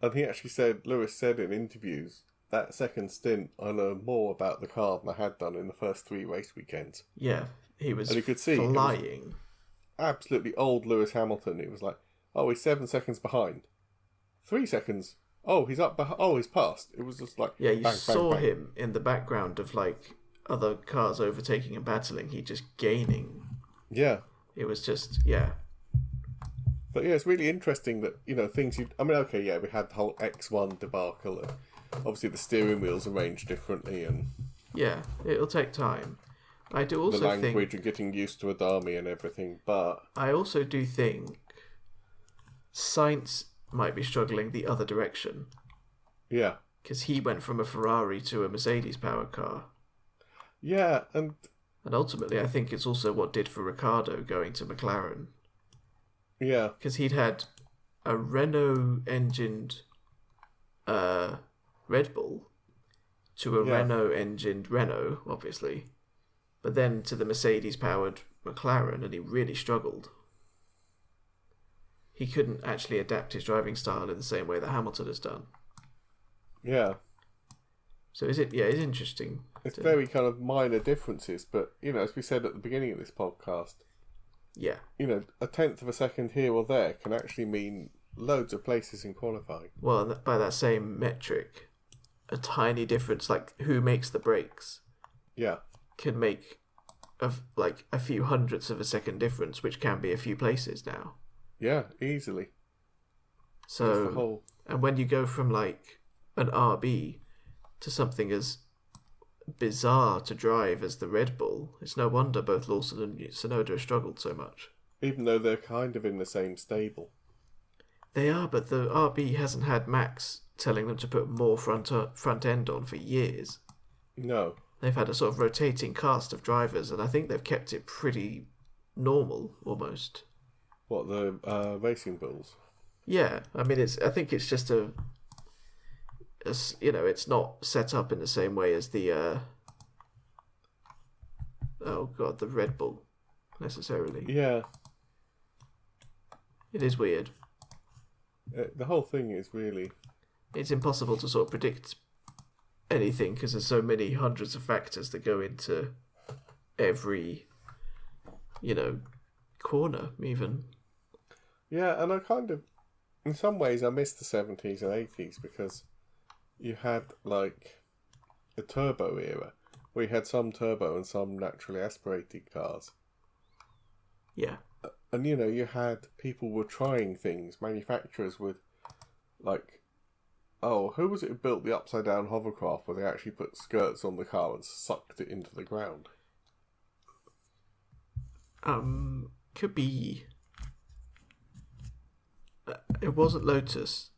And he actually said, Lewis said in interviews, that second stint I learned more about the car than I had done in the first 3 race weekends. Yeah, he was and you could see flying. Absolutely old Lewis Hamilton. It was like, oh, he's 7 seconds behind. 3 seconds. Oh, he's up. Oh, he's passed. It was just like, yeah, you bang, saw bang, bang. him in the background of other cars overtaking and battling. He just gaining. Yeah. It was just, yeah. But yeah, it's really interesting that, things we had the whole X1 debacle, and obviously the steering wheels arranged differently, and yeah, it'll take time. I do also think the language and getting used to a dummy and everything, but I also do think Sainz might be struggling the other direction. Yeah. Because he went from a Ferrari to a Mercedes powered car. Yeah, and ultimately, I think it's also what did for Ricciardo going to McLaren. Yeah. Because he'd had a Renault-engined Red Bull to a Renault-engined Renault, obviously, but then to the Mercedes-powered McLaren, and he really struggled. He couldn't actually adapt his driving style in the same way that Hamilton has done. Yeah. So is it? Yeah, it's interesting. It's very kind of minor differences, but, as we said at the beginning of this podcast, yeah, a tenth of a second here or there can actually mean loads of places in qualifying. Well, by that same metric, a tiny difference, like who makes the brakes, can make a few hundredths of a second difference, which can be a few places now. Yeah, easily. So, and when you go from like an RB to something as bizarre to drive as the Red Bull, it's no wonder both Lawson and Tsunoda struggled so much. Even though they're kind of in the same stable. They are, but the RB hasn't had Max telling them to put more front end on for years. No. They've had a sort of rotating cast of drivers, and I think they've kept it pretty normal, almost. What, the Racing Bulls? Yeah, I mean, I think it's just it's not set up in the same way as the the Red Bull, necessarily. Yeah. It is weird. The whole thing is really... It's impossible to sort of predict anything because there's so many hundreds of factors that go into every, corner, even. Yeah, and I kind of... In some ways, I miss the 70s and 80s because you had, like, a turbo era where you had some turbo and some naturally aspirated cars. Yeah. And, you had people were trying things. Manufacturers would, like... Oh, who was it who built the upside-down hovercraft where they actually put skirts on the car and sucked it into the ground? Could be... It wasn't Lotus,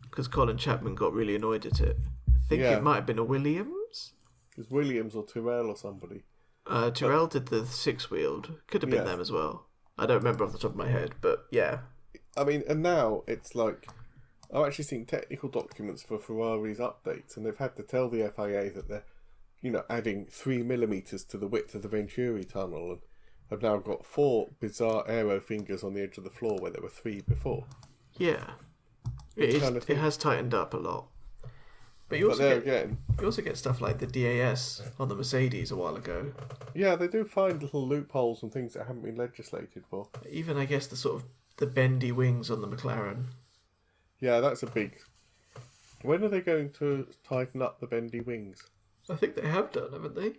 because Colin Chapman got really annoyed at it. I think it might have been a Williams? It was Williams or Tyrrell or somebody. Tyrrell did the six-wheeled. Could have been them as well. I don't remember off the top of my head, but yeah. I mean, and now it's like... I've actually seen technical documents for Ferrari's updates, and they've had to tell the FIA that they're, adding 3mm to the width of the Venturi tunnel, and have now got 4 bizarre aero fingers on the edge of the floor where there were 3 before. Yeah. It has tightened up a lot. But you also get stuff like the DAS on the Mercedes a while ago. Yeah, they do find little loopholes and things that haven't been legislated for. Even, I guess, the bendy wings on the McLaren. Yeah, that's a big... When are they going to tighten up the bendy wings? I think they have done, haven't they?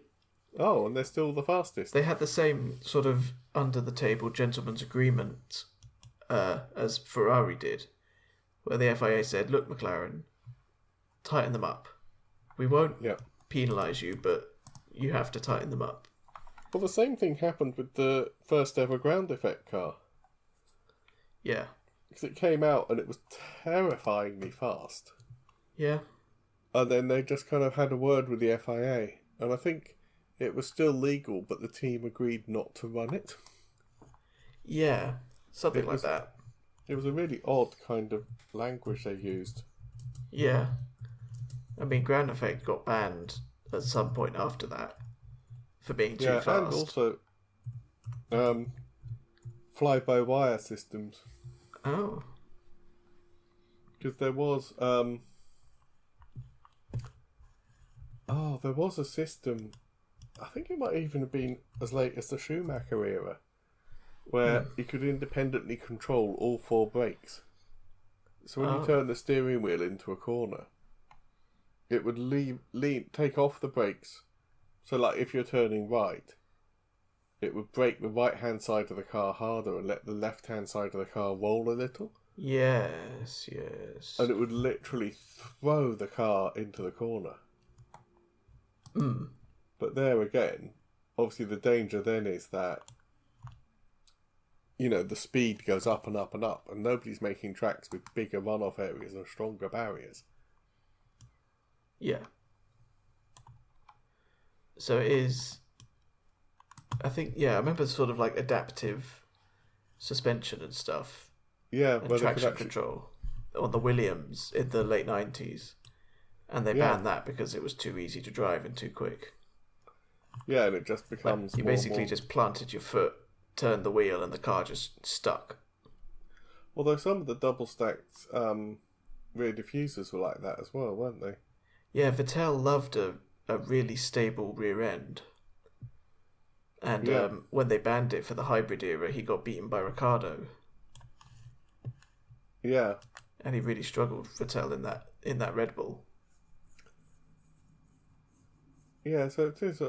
Oh, and they're still the fastest. They had the same sort of under-the-table gentleman's agreement as Ferrari did, where the FIA said, look, McLaren, tighten them up. We won't penalise you, but you have to tighten them up. Well, the same thing happened with the first ever ground effect car. Yeah. Because it came out and it was terrifyingly fast. Yeah. And then they just kind of had a word with the FIA. And I think it was still legal, but the team agreed not to run it. Yeah, something like that. It was a really odd kind of language they used. Yeah. I mean, Ground Effect got banned at some point after that for being too fast. And also fly-by-wire systems. Oh. Because there was... there was a system... I think it might even have been as late as the Schumacher era, where you could independently control all 4 brakes. So when you turn the steering wheel into a corner, it would take off the brakes. So like if you're turning right, it would brake the right-hand side of the car harder and let the left-hand side of the car roll a little. Yes. And it would literally throw the car into the corner. Mm. But there again, obviously the danger then is that, the speed goes up and up and up, and nobody's making tracks with bigger runoff areas and stronger barriers. Yeah. So it is. I think, I remember sort of like adaptive suspension and stuff. Yeah, and traction control on the Williams in the late 90s. And they banned that because it was too easy to drive and too quick. Yeah, and it just becomes you basically just planted your foot, turned the wheel, and the car just stuck. Although some of the double-stacked rear diffusers were like that as well, weren't they? Yeah, Vettel loved a really stable rear end. And when they banned it for the hybrid era, he got beaten by Ricciardo. Yeah. And he really struggled, Vettel, in that Red Bull. Yeah, so it is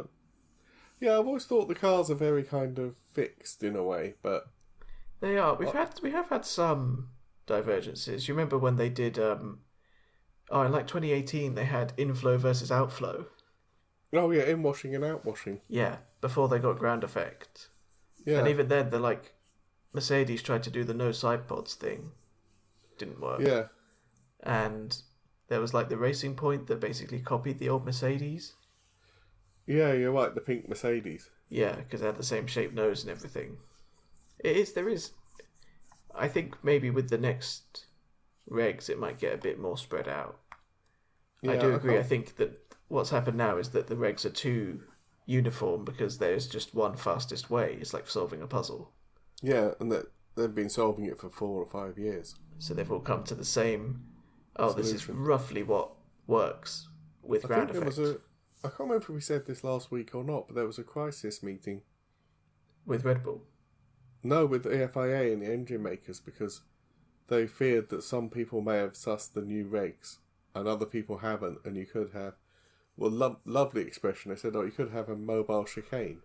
yeah, I've always thought the cars are very kind of fixed in a way, but they are. We have had some divergences. You remember when they did in like 2018 they had inflow versus outflow. Oh yeah, inwashing and outwashing. Yeah, before they got ground effect. Yeah. And even then, Mercedes tried to do the no side pods thing. Didn't work. Yeah. And there was like the Racing Point that basically copied the old Mercedes. Yeah, you're right, the pink Mercedes. Yeah, because they had the same shaped nose and everything. There is. I think maybe with the next regs it might get a bit more spread out. Yeah, I do agree. I think that what's happened now is that the regs are too uniform because there's just one fastest way. It's like solving a puzzle. Yeah, and that they've been solving it for 4 or 5 years. So they've all come to the same. Oh, solution. This is roughly what works with ground effect. I can't remember if we said this last week or not, but there was a crisis meeting with Red Bull. No, with the FIA and the engine makers, because they feared that some people may have sussed the new regs and other people haven't, and you could have. Well, lovely expression. They said, you could have a mobile chicane.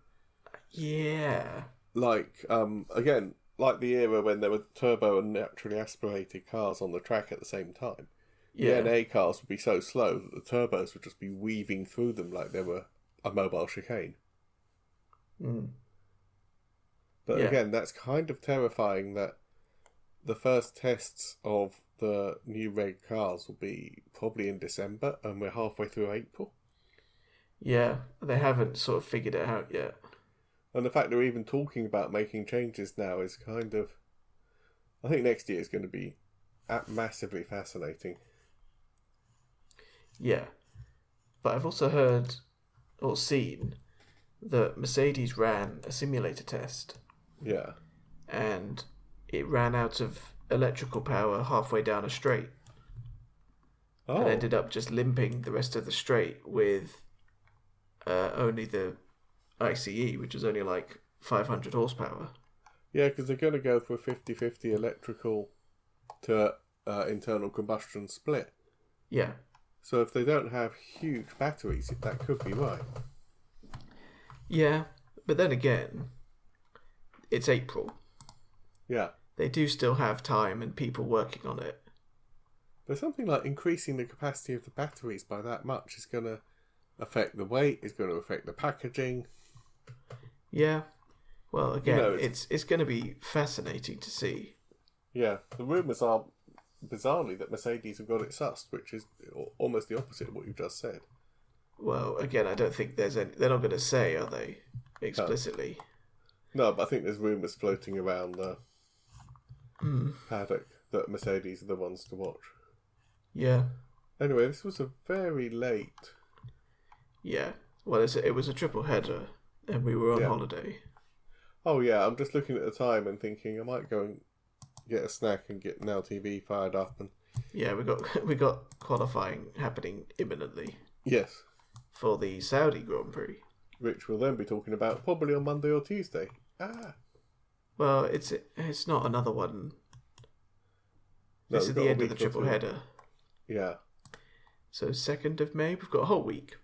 Yeah. Like, again, like the era when there were turbo and naturally aspirated cars on the track at the same time. Yeah. The NA cars would be so slow that the turbos would just be weaving through them like they were a mobile chicane. Mm. But again, that's kind of terrifying that the first tests of the new reg cars will be probably in December, and we're halfway through April. Yeah, they haven't sort of figured it out yet. And the fact they're even talking about making changes now is kind of... I think next year is going to be massively fascinating. Yeah. But I've also heard or seen that Mercedes ran a simulator test. Yeah. And it ran out of electrical power halfway down a straight. Oh. And ended up just limping the rest of the straight with only the ICE, which is only like 500 horsepower. Yeah, because they're going to go for a 50-50 electrical to internal combustion split. Yeah. So if they don't have huge batteries, that could be right. Yeah, but then again, it's April. Yeah. They do still have time and people working on it. But something like increasing the capacity of the batteries by that much is going to affect the weight, is going to affect the packaging. Yeah. Well, again, it's going to be fascinating to see. Yeah. The rumours are, bizarrely, that Mercedes have got it sussed, which is almost the opposite of what you've just said. Well, again, I don't think there's any... They're not going to say, are they, explicitly? No, but I think there's rumours floating around the paddock that Mercedes are the ones to watch. Yeah. Anyway, this was a very late... Yeah. Well, it was a triple header, and we were on holiday. Oh, yeah, I'm just looking at the time and thinking I might go and get a snack and get Now TV fired up. And yeah, we got qualifying happening imminently. Yes. For the Saudi Grand Prix. Which we'll then be talking about probably on Monday or Tuesday. Well, it's not another one. This is the end of the triple header. Yeah. So 2nd of May, we've got a whole week.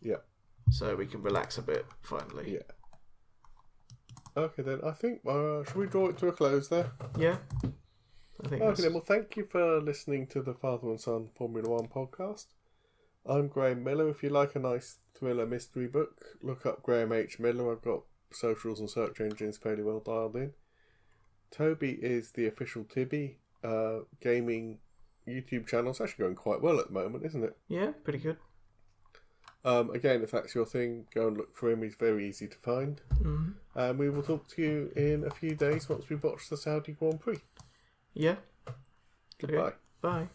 Yeah. So we can relax a bit, finally. Yeah. Okay then, I think, should we draw it to a close there? Yeah. I think okay then, well thank you for listening to the Father and Son Formula 1 podcast. I'm Graham Miller. If you like a nice thriller mystery book, look up Graham H. Miller. I've got socials and search engines fairly well dialed in. Toby is the official Tibby gaming YouTube channel. It's actually going quite well at the moment, isn't it? Yeah, pretty good. Again, if that's your thing, go and look for him. He's very easy to find. Mm-hmm. And we will talk to you in a few days once we've watched the Saudi Grand Prix. Yeah. Goodbye. Okay. Bye.